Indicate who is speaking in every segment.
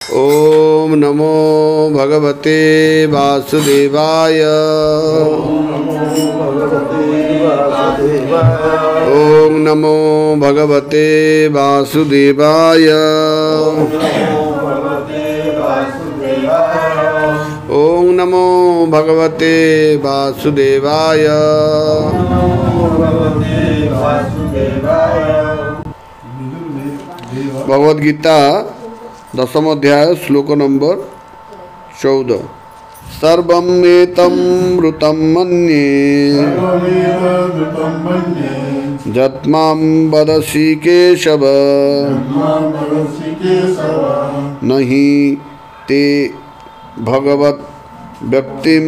Speaker 1: ओम नमो भगवते वासुदेवाय। ओम नमो भगवते वासुदेवाय। ओम नमो भगवते वासुदेवाय। भगवद गीता 10th अध्याय श्लोक नंबर 14। सर्वमेतमृतं मन्ये यत्मां वदसि केशव नहि ते भगवत व्यक्तिं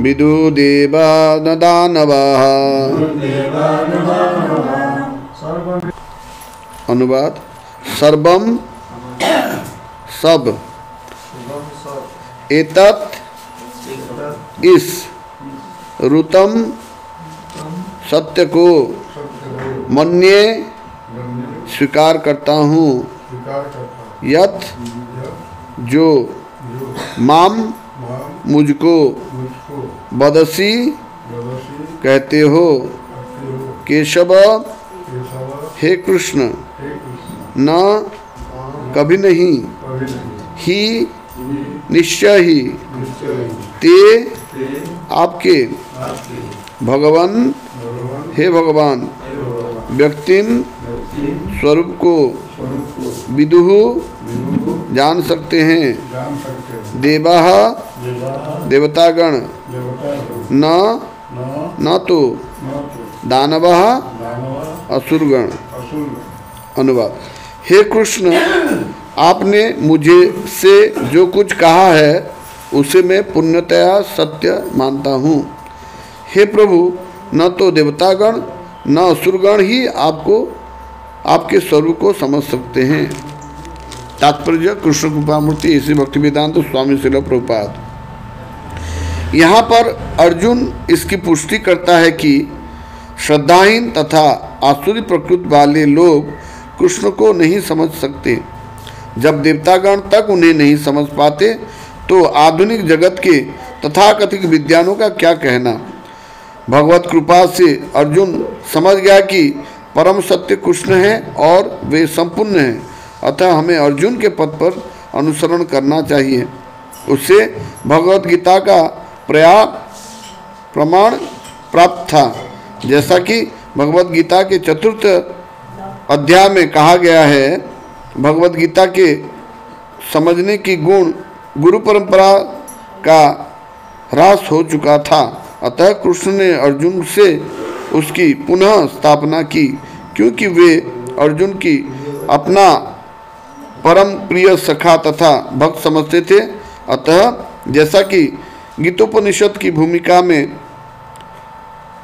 Speaker 1: विदु देवा न दानवाः। अनुवाद। सर्वम सब, एतत् इस, ऋतम सत्य को, मन्ये स्वीकार करता हूँ, यत जो, माम मुझको, वदसी कहते हो, केशव हे कृष्ण, न कभी नहीं, ही निश्चय ही, ते आपके, भगवान हे भगवान, व्यक्तिम स्वरूप को, विदुः जान सकते हैं, देवाः देवतागण, न तो दानवाः असुरगण। अनुवाद। हे कृष्ण, आपने मुझे से जो कुछ कहा है उसे मैं पुण्यतया सत्य मानता हूँ। हे प्रभु, न तो देवतागण न असुरगण ही आपके स्वरूप को समझ सकते हैं। तात्पर्य कृष्ण कृपामूर्ति इसी भक्तिवेदांत स्वामी श्रील प्रभुपाद। यहाँ पर अर्जुन इसकी पुष्टि करता है कि श्रद्धाहीन तथा आसुरी प्रकृति वाले लोग कृष्ण को नहीं समझ सकते। जब देवतागण तक उन्हें नहीं समझ पाते तो आधुनिक जगत के तथाकथित विद्वानों का क्या कहना। भगवत कृपा से अर्जुन समझ गया कि परम सत्य कृष्ण है और वे संपूर्ण हैं, अतः हमें अर्जुन के पथ पर अनुसरण करना चाहिए। उससे भगवत गीता का प्रमाण प्राप्त था। जैसा कि भगवत गीता के 4th अध्याय में कहा गया है, भगवत गीता के समझने की गुरु परंपरा का ह्रास हो चुका था, अतः कृष्ण ने अर्जुन से उसकी पुनः स्थापना की, क्योंकि वे अर्जुन की अपना परम प्रिय सखा तथा भक्त समझते थे। अतः जैसा कि गीतोपनिषद की भूमिका में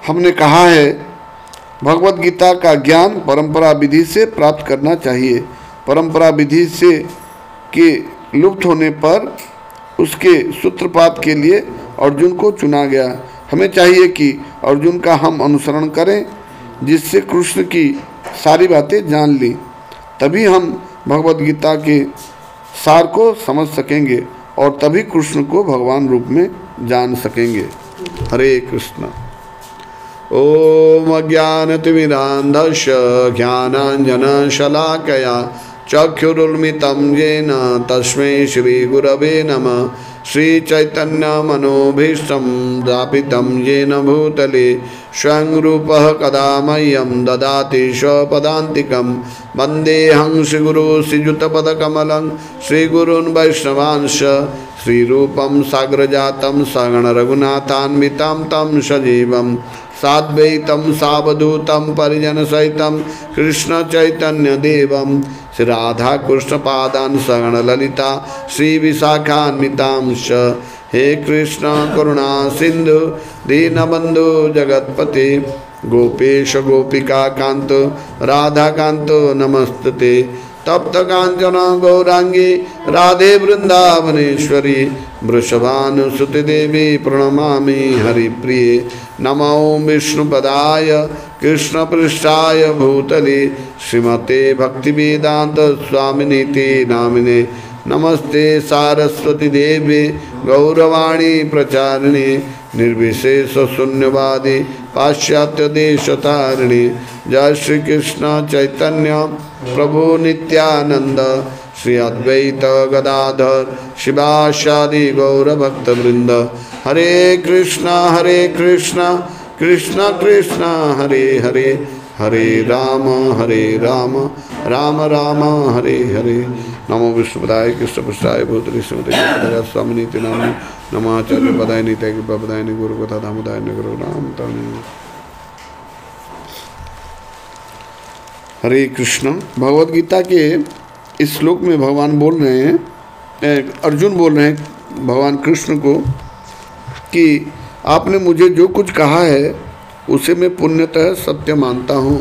Speaker 1: हमने कहा है, भगवत गीता का ज्ञान परंपरा विधि से प्राप्त करना चाहिए। परंपरा विधि से के लुप्त होने पर उसके सूत्रपात के लिए अर्जुन को चुना गया। हमें चाहिए कि अर्जुन का हम अनुसरण करें, जिससे कृष्ण की सारी बातें जान ली, तभी हम भगवत गीता के सार को समझ सकेंगे और तभी कृष्ण को भगवान रूप में जान सकेंगे। हरे कृष्ण। ओम अज्ञानतिमिरान्धस्य ज्ञानाञ्जनशलाकया चक्षुरुन्मिलितं येन तस्मै श्रीगुरवे नमः। श्रीचैतन्यमनोभीष्टं स्थापितं येन भूतले स्वयं रूपः कदा मह्यं ददाति स्वपदान्तिकं। वन्देऽहं श्रीगुरो श्रीयुतपदकमलं श्रीगुरून् वैष्णवांश्च श्रीरूपं साग्रजातं सगण रघुनाथान्वितं तं सजीवं साद्वैतं सावधूतं परिजनसहितं कृष्ण चैतन्य देवं श्री राधा कृष्ण पादान् सगण ललिता श्री विशाखान्वितांश्च। हे कृष्ण करुणा सिंधु दीनबंधु जगतपते गोपेश गोपिका कांत राधा कांत नमस्तते। तप्त कांचन गौरांगी राधे वृंदावनेश्वरी वृषभानुसुते देवी प्रणमामि हरिप्रिये। नमो विष्णुपदाय कृष्ण पृष्ठाय भूतले श्रीमते भक्ति वेदांत स्वामिनीति नामिने नमस्ते सारस्वती देवी गौरवाणी प्रचारिणे निर्विशेष शून्यवादी पाश्चात्य देशतारिणे जय श्री कृष्ण चैतन्य प्रभु नित्यानंद श्री अद्वैत गदाधर शिवासादि गौर भक्तवृंद हरे कृष्ण कृष्ण कृष्ण हरे हरे हरे राम राम राम हरे हरे नमो विष्णुपदाय कृष्णपृष्ठाय भूतले श्रीमते स्वामिनीति नामिने नमाचार्य पदाय नित्य पदाय गुरु कथा दामोदाय गुरु राम तानि। हरे कृष्ण। भगवद गीता के इस श्लोक में भगवान बोल रहे हैं, अर्जुन बोल रहे हैं भगवान कृष्ण को कि आपने मुझे जो कुछ कहा है उसे मैं पुण्यतः सत्य मानता हूँ।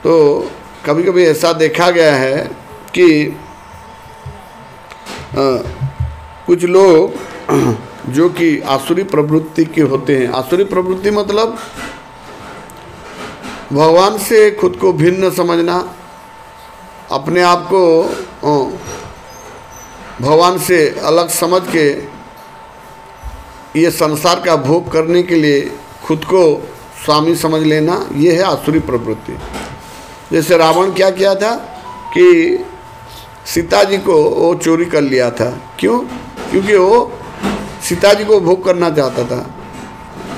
Speaker 1: तो कभी कभी ऐसा देखा गया है कि कुछ लोग जो कि आसुरी प्रवृत्ति के होते हैं, आसुरी प्रवृत्ति मतलब भगवान से खुद को भिन्न समझना, अपने आप को भगवान से अलग समझ के ये संसार का भोग करने के लिए खुद को स्वामी समझ लेना, ये है आसुरी प्रवृत्ति। जैसे रावण क्या किया था कि सीता जी को वो चोरी कर लिया था। क्यों? क्योंकि वो सीता जी को भोग करना चाहता था।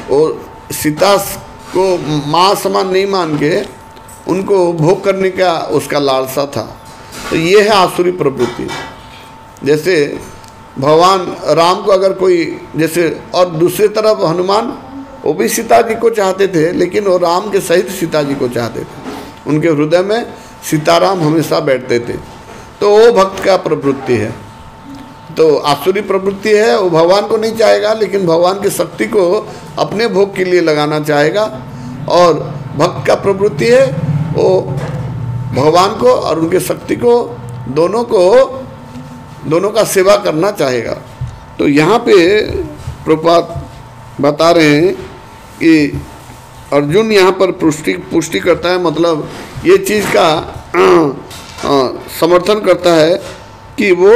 Speaker 1: वो सीता को माँ समान नहीं मान के उनको भोग करने का उसका लालसा था। तो ये है आसुरी प्रवृत्ति। जैसे भगवान राम को अगर कोई जैसे, और दूसरी तरफ हनुमान वो भी सीता जी को चाहते थे, लेकिन वो राम के सहित सीता जी को चाहते थे। उनके हृदय में सीताराम हमेशा बैठते थे। तो वो भक्त का प्रवृत्ति है। तो आसुरी प्रवृत्ति है, वो भगवान को नहीं चाहेगा, लेकिन भगवान की शक्ति को अपने भोग के लिए लगाना चाहेगा। और भक्त का प्रवृत्ति है, वो भगवान को और उनके शक्ति को दोनों का सेवा करना चाहेगा। तो यहाँ पे प्रभुपाद बता रहे हैं कि अर्जुन यहाँ पर पुष्टि करता है, मतलब ये चीज़ का समर्थन करता है कि वो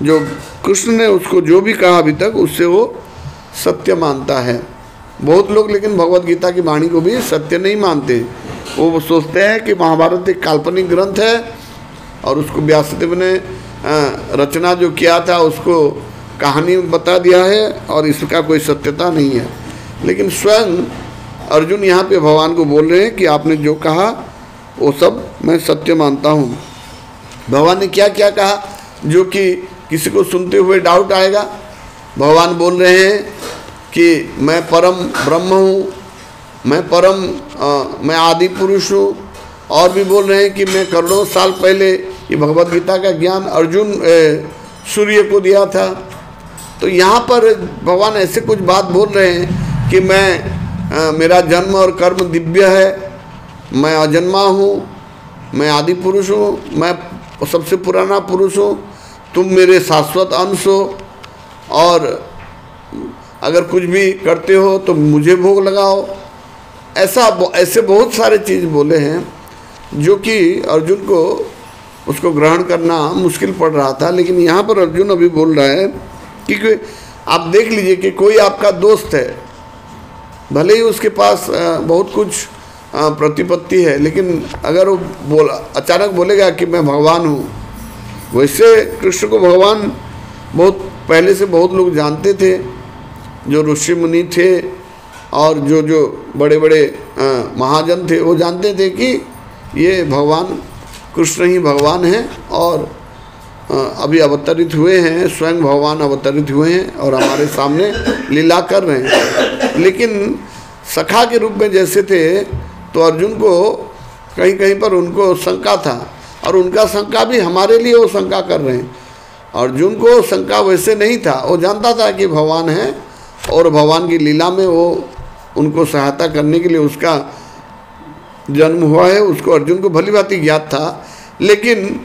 Speaker 1: जो कृष्ण ने उसको जो भी कहा अभी तक उससे वो सत्य मानता है। बहुत लोग लेकिन भगवद गीता की वाणी को भी सत्य नहीं मानते। वो सोचते हैं कि महाभारत एक काल्पनिक ग्रंथ है और उसको व्यासदेव ने रचना जो किया था उसको कहानी बता दिया है और इसका कोई सत्यता नहीं है। लेकिन स्वयं अर्जुन यहाँ पे भगवान को बोल रहे हैं कि आपने जो कहा वो सब मैं सत्य मानता हूँ। भगवान ने क्या क्या कहा जो कि किसी को सुनते हुए डाउट आएगा। भगवान बोल रहे हैं कि मैं परम ब्रह्म हूँ, मैं आदि पुरुष हूँ। और भी बोल रहे हैं कि मैं करोड़ों साल पहले ये भगवद गीता का ज्ञान अर्जुन सूर्य को दिया था। तो यहाँ पर भगवान ऐसे कुछ बात बोल रहे हैं कि मेरा जन्म और कर्म दिव्य है, मैं अजन्मा हूँ, मैं आदि पुरुष हूँ, मैं सबसे पुराना पुरुष हूँ, तुम मेरे शाश्वत अंश हो और अगर कुछ भी करते हो तो मुझे भोग लगाओ। ऐसे बहुत सारे चीज़ बोले हैं जो कि अर्जुन को उसको ग्रहण करना मुश्किल पड़ रहा था। लेकिन यहाँ पर अर्जुन अभी बोल रहा है कि आप देख लीजिए कि कोई आपका दोस्त है, भले ही उसके पास बहुत कुछ प्रतिपत्ति है, लेकिन अगर वो अचानक बोलेगा कि मैं भगवान हूँ। वैसे कृष्ण को भगवान बहुत पहले से बहुत लोग जानते थे, जो ऋषि मुनि थे और जो बड़े बड़े महाजन थे वो जानते थे कि ये भगवान कृष्ण ही भगवान हैं और अभी अवतरित हुए हैं, स्वयं भगवान अवतरित हुए हैं और हमारे सामने लीला कर रहे हैं। लेकिन सखा के रूप में जैसे थे तो अर्जुन को कहीं कहीं पर उनको शंका था और उनका शंका भी हमारे लिए वो शंका कर रहे हैं। अर्जुन को शंका वैसे नहीं था, वो जानता था कि भगवान है और भगवान की लीला में वो उनको सहायता करने के लिए उसका जन्म हुआ है, उसको अर्जुन को भली भांति ज्ञात था। लेकिन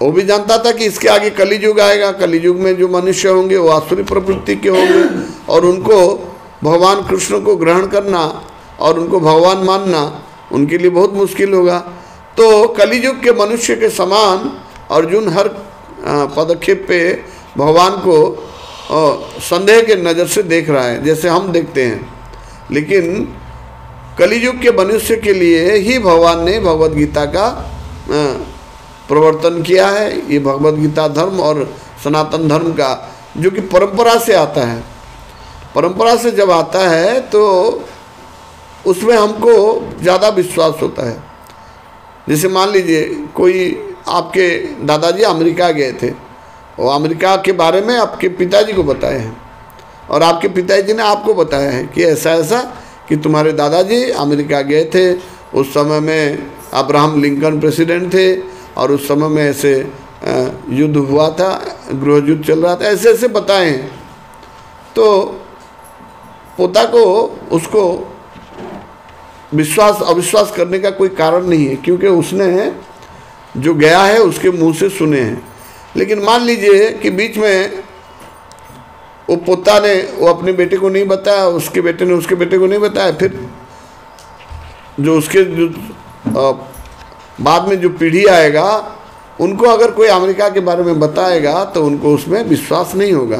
Speaker 1: वो भी जानता था कि इसके आगे कलियुग आएगा, कलियुग में जो मनुष्य होंगे वो आसुरी प्रवृत्ति के होंगे और उनको भगवान कृष्ण को ग्रहण करना और उनको भगवान मानना उनके लिए बहुत मुश्किल होगा। तो कलियुग के मनुष्य के समान अर्जुन हर पदक्षेप पे भगवान को संदेह के नज़र से देख रहा है, जैसे हम देखते हैं। लेकिन कलियुग के मनुष्य के लिए ही भगवान ने भगवद गीता का प्रवर्तन किया है। ये भगवद गीता धर्म और सनातन धर्म का जो कि परंपरा से आता है, परंपरा से जब आता है तो उसमें हमको ज़्यादा विश्वास होता है। जैसे मान लीजिए कोई आपके दादाजी अमेरिका गए थे और अमेरिका के बारे में आपके पिताजी को बताए हैं और आपके पिताजी ने आपको बताया है कि ऐसा ऐसा कि तुम्हारे दादाजी अमेरिका गए थे, उस समय में अब्राहम लिंकन प्रेसिडेंट थे और उस समय में ऐसे युद्ध हुआ था, गृह युद्ध चल रहा था, ऐसे ऐसे बताए हैं। तो पोता को उसको विश्वास अविश्वास करने का कोई कारण नहीं है, क्योंकि उसने जो गया है उसके मुंह से सुने हैं। लेकिन मान लीजिए कि बीच में वो पोता ने वो अपने बेटे को नहीं बताया, उसके बेटे ने उसके बेटे को नहीं बताया, फिर जो उसके जो बाद में जो पीढ़ी आएगा उनको अगर कोई अमेरिका के बारे में बताएगा तो उनको उसमें विश्वास नहीं होगा,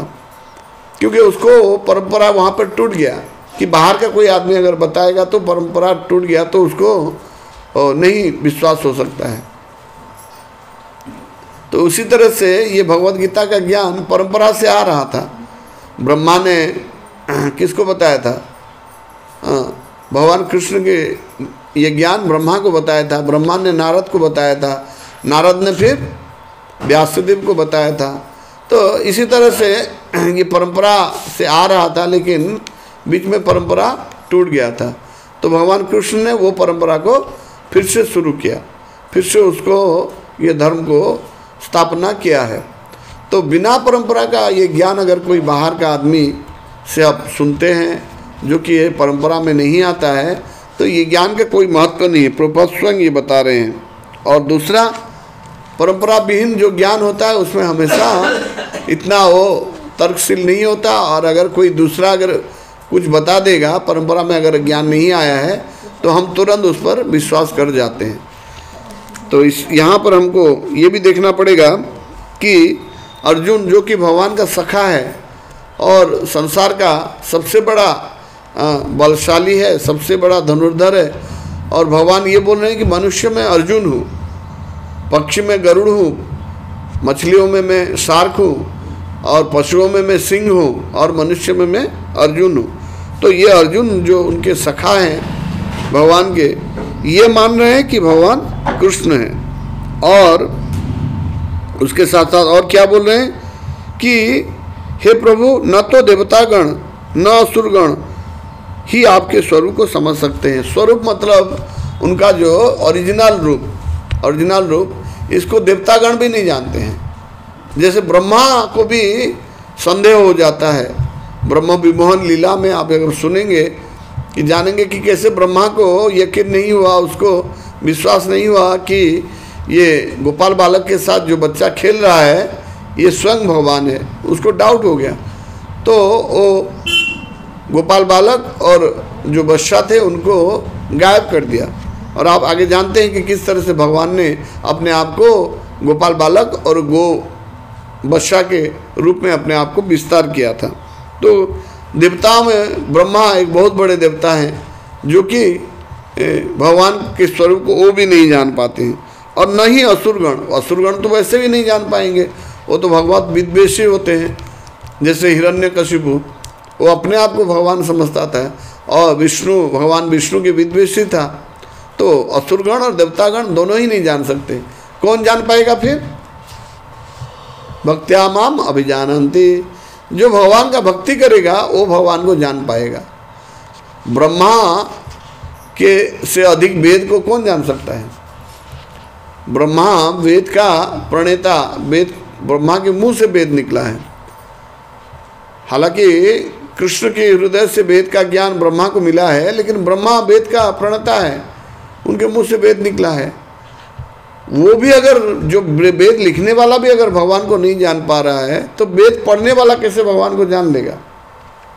Speaker 1: क्योंकि उसको परंपरा वहाँ पर टूट गया कि बाहर का कोई आदमी अगर बताएगा तो परंपरा टूट गया तो उसको नहीं विश्वास हो सकता है। तो उसी तरह से ये भगवद गीता का ज्ञान परंपरा से आ रहा था। ब्रह्मा ने किसको बताया था? भगवान कृष्ण के ये ज्ञान ब्रह्मा को बताया था, ब्रह्मा ने नारद को बताया था, नारद ने फिर व्यासदेव को बताया था। तो इसी तरह से ये परंपरा से आ रहा था, लेकिन बीच में परंपरा टूट गया था। तो भगवान कृष्ण ने वो परंपरा को फिर से शुरू किया, फिर से उसको ये धर्म को स्थापना किया है। तो बिना परंपरा का ये ज्ञान अगर कोई बाहर का आदमी से आप सुनते हैं जो कि ये परंपरा में नहीं आता है, तो ये ज्ञान का कोई महत्व नहीं है। प्रभुपाद स्वयं ये बता रहे हैं। और दूसरा, परंपरा विहीन जो ज्ञान होता है उसमें हमेशा इतना वो तर्कशील नहीं होता, और अगर कोई दूसरा अगर कुछ बता देगा, परंपरा में अगर ज्ञान नहीं आया है, तो हम तुरंत उस पर विश्वास कर जाते हैं। तो इस यहाँ पर हमको ये भी देखना पड़ेगा कि अर्जुन जो कि भगवान का सखा है और संसार का सबसे बड़ा बलशाली है, सबसे बड़ा धनुर्धर है, और भगवान ये बोल रहे हैं कि मनुष्य में अर्जुन हूँ, पक्षी में गरुड़ हूँ, मछलियों में मैं शार्क हूँ, और पशुओं में मैं सिंह हूँ, और मनुष्य में मैं अर्जुन हूँ। तो ये अर्जुन जो उनके सखा हैं भगवान के, ये मान रहे हैं कि भगवान कृष्ण हैं। और उसके साथ साथ और क्या बोल रहे हैं कि हे प्रभु, न तो देवतागण न असुरगण ही आपके स्वरूप को समझ सकते हैं। स्वरूप मतलब उनका जो ओरिजिनल रूप, इसको देवतागण भी नहीं जानते हैं। जैसे ब्रह्मा को भी संदेह हो जाता है। ब्रह्म विमोहन लीला में आप अगर सुनेंगे कि जानेंगे कि कैसे ब्रह्मा को यकीन नहीं हुआ, उसको विश्वास नहीं हुआ कि ये गोपाल बालक के साथ जो बच्चा खेल रहा है ये स्वयं भगवान है। उसको डाउट हो गया, तो वो गोपाल बालक और जो बच्चा थे उनको गायब कर दिया। और आप आगे जानते हैं कि किस तरह से भगवान ने अपने आप को गोपाल बालक और गो बच्चा के रूप में अपने आप को विस्तार किया था। तो देवताओं में ब्रह्मा एक बहुत बड़े देवता हैं जो कि भगवान के स्वरूप को वो भी नहीं जान पाते हैं। और न ही असुरगण तो वैसे भी नहीं जान पाएंगे, वो तो भगवत विद्वेषी होते हैं। जैसे हिरण्यकशिपु, वो अपने आप को भगवान समझता था, और भगवान विष्णु के विद्वेषी था। तो असुरगण और देवतागण दोनों ही नहीं जान सकते। कौन जान पाएगा फिर? भक्त्या माम अभिजानन्ति, जो भगवान का भक्ति करेगा वो भगवान को जान पाएगा। ब्रह्मा के से अधिक वेद को कौन जान सकता है? ब्रह्मा वेद का प्रणेता, वेद ब्रह्मा के मुंह से वेद निकला है। हालांकि कृष्ण के हृदय से वेद का ज्ञान ब्रह्मा को मिला है, लेकिन ब्रह्मा वेद का प्रणेता है, उनके मुंह से वेद निकला है। वो भी अगर जो वेद लिखने वाला भी अगर भगवान को नहीं जान पा रहा है, तो वेद पढ़ने वाला कैसे भगवान को जान लेगा?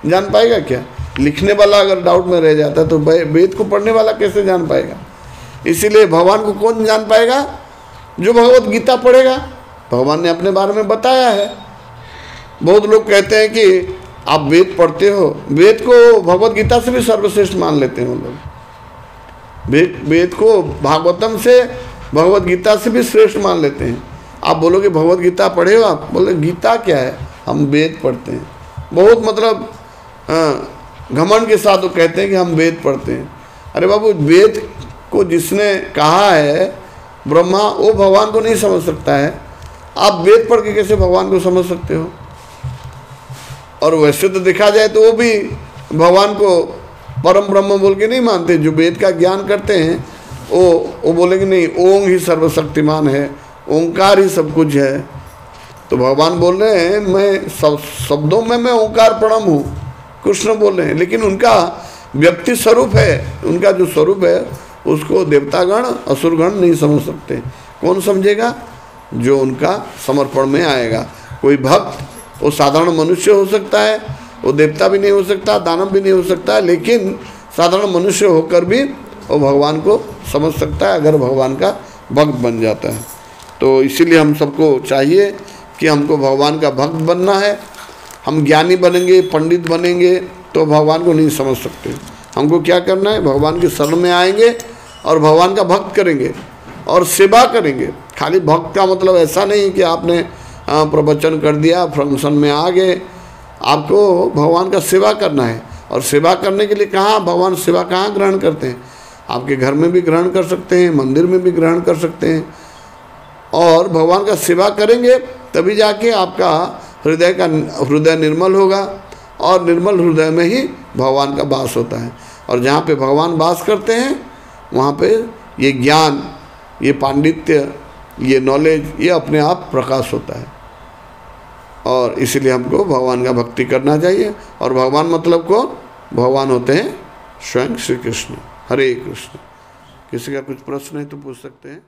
Speaker 1: जान पाएगा क्या? लिखने वाला अगर डाउट में रह जाता है तो वेद को पढ़ने वाला कैसे जान पाएगा। इसीलिए भगवान को कौन जान पाएगा? जो भगवत गीता पढ़ेगा। भगवान ने अपने बारे में बताया है। बहुत लोग कहते हैं कि आप वेद पढ़ते हो, वेद को भगवत गीता से भी सर्वश्रेष्ठ मान लेते हैं वो लोग। वेद को भागवतम से, भगवत गीता से भी श्रेष्ठ मान लेते हैं। आप बोलोगे भगवत गीता पढ़े हो? आप बोले गीता क्या है, हम वेद पढ़ते हैं। बहुत मतलब घमंड के साथ वो कहते हैं कि हम वेद पढ़ते हैं। अरे बाबू, वेद को जिसने कहा है ब्रह्मा, वो भगवान को नहीं समझ सकता है। आप वेद पढ़ के कैसे भगवान को समझ सकते हो? और वैसे तो देखा जाए तो वो भी भगवान को परम ब्रह्म बोल के नहीं मानते। जो वेद का ज्ञान करते हैं वो बोलेंगे नहीं, ओम ही सर्वशक्तिमान है, ओंकार ही सब कुछ है। तो भगवान बोल रहे हैं मैं शब्दों में मैं ओंकार परम हूँ, कृष्ण बोल रहे हैं। लेकिन उनका व्यक्ति स्वरूप है, उनका जो स्वरूप है उसको देवतागण असुरगण नहीं समझ सकते। कौन समझेगा? जो उनका समर्पण में आएगा। कोई भक्त, वो साधारण मनुष्य हो सकता है, वो देवता भी नहीं हो सकता, दानव भी नहीं हो सकता, लेकिन साधारण मनुष्य होकर भी वो भगवान को समझ सकता है अगर भगवान का भक्त बन जाता है। तो इसीलिए हम सबको चाहिए कि हमको भगवान का भक्त बनना है। हम ज्ञानी बनेंगे, पंडित बनेंगे तो भगवान को नहीं समझ सकते। हमको क्या करना है? भगवान के शरण में आएंगे और भगवान का भक्त करेंगे और सेवा करेंगे। खाली भक्त का मतलब ऐसा नहीं कि आपने प्रवचन कर दिया, फंक्शन में आ गए। आपको भगवान का सेवा करना है। और सेवा करने के लिए कहाँ भगवान सेवा कहाँ ग्रहण करते हैं? आपके घर में भी ग्रहण कर सकते हैं, मंदिर में भी ग्रहण कर सकते हैं। और भगवान का सेवा करेंगे तभी जाके आपका हृदय निर्मल होगा, और निर्मल हृदय में ही भगवान का वास होता है। और जहाँ पे भगवान वास करते हैं वहाँ पे ये ज्ञान, ये पांडित्य, ये नॉलेज, ये अपने आप प्रकाश होता है। और इसीलिए हमको भगवान का भक्ति करना चाहिए। और भगवान मतलब को भगवान होते हैं स्वयं श्री कृष्ण। हरे कृष्ण। किसी का कुछ प्रश्न है तो पूछ सकते हैं।